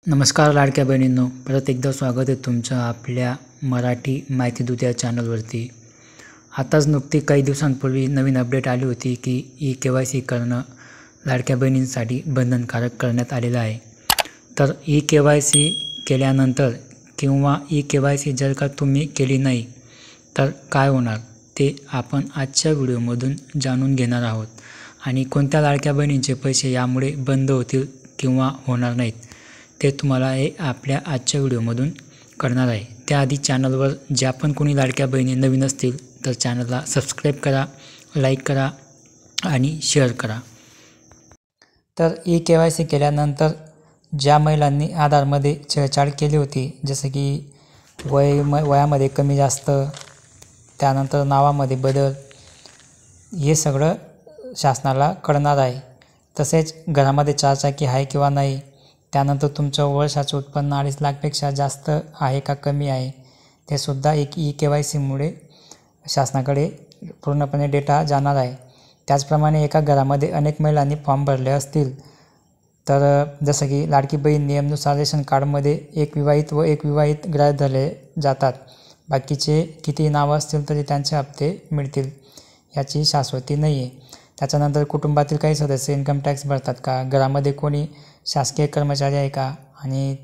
नमस्कार लाडक्या बहिणींनो, परत एकदा स्वागत आहे तुमचं आपल्या मराठी माहिती दूत या चॅनलवरती। आताच नुकती काही दिवसांपूर्वी नवीन अपडेट आली होती की ई-KYC करणं लाडक्या बहिणींसाठी बंधनकारक करण्यात आलेलं आहे। तर ई-KYC केल्यानंतर किंवा ई-KYC जर का तुम्ही केली नाही तर काय होणार ते आपण आजच्या व्हिडिओमधून जाणून घेणार आहोत आणि कोणत्या लाडक्या बहिणींचे पैसे यामुळे बंद होतील किंवा होणार नाहीत ते तुम्हाला आपल्या आजच्या व्हिडिओमधून करणार आहे। त्याआधी चॅनलवर ज्या पण कोणी लाडक्या बहिणी नवीन असतील तर चॅनलला सबस्क्राईब करा, लाईक करा आणि शेअर करा। तर ई-KYC केल्यानंतर ज्या महिलांनी आधारमध्ये छेडछाड केली होती, जसं की वयामध्ये कमी जास्त, त्यानंतर नावामध्ये बदल, हे सगळं शासनाला कळणार आहे। तसेच घरामध्ये चारचाकी आहे किंवा नाही, त्यानंतर तुमचं वर्षाचं उत्पन्न 2.5 लाखपेक्षा जास्त आहे का कमी आहे, ते सुद्धा एक ई-KYCमुळे शासनाकडे पूर्णपणे डेटा जाणार आहे। त्याचप्रमाणे एका घरामध्ये अनेक महिलांनी फॉर्म भरले असतील तर जसं की लाडकी बहीण नियमानुसार रेशन कार्डमध्ये एक विवाहित व एक विवाहित गृहीत धरले जातात। बाकीचे किती नावं असतील तरी त्यांचे हप्ते मिळतील, याची शाश्वती नाही आहे। त्याच्यानंतर कुटुंबातील काही सदस्य इन्कम टॅक्स भरतात का, घरामध्ये कोणी शासकीय कर्मचारी आहे का आणि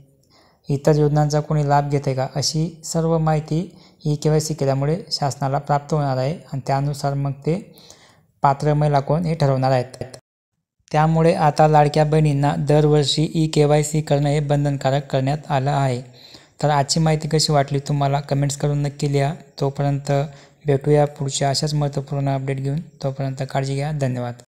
इतर योजनांचा कोणी लाभ घेते का, अशी सर्व माहिती ई-KYC केल्यामुळे शासनाला प्राप्त होणार आहे आणि त्यानुसार मग ते पात्र महिला कोण हे ठरवणार आहेत। त्यामुळे आता लाडक्या बहिणींना दरवर्षी ई-KYC करणं हे बंधनकारक करण्यात आलं आहे। तर आजची माहिती कशी वाटली तुम्हाला कमेंट्स करून नक्की लिहा। तोपर्यंत भेटूया पुढच्या अशाच महत्त्वपूर्ण अपडेट घेऊन, तोपर्यंत काळजी घ्या। धन्यवाद।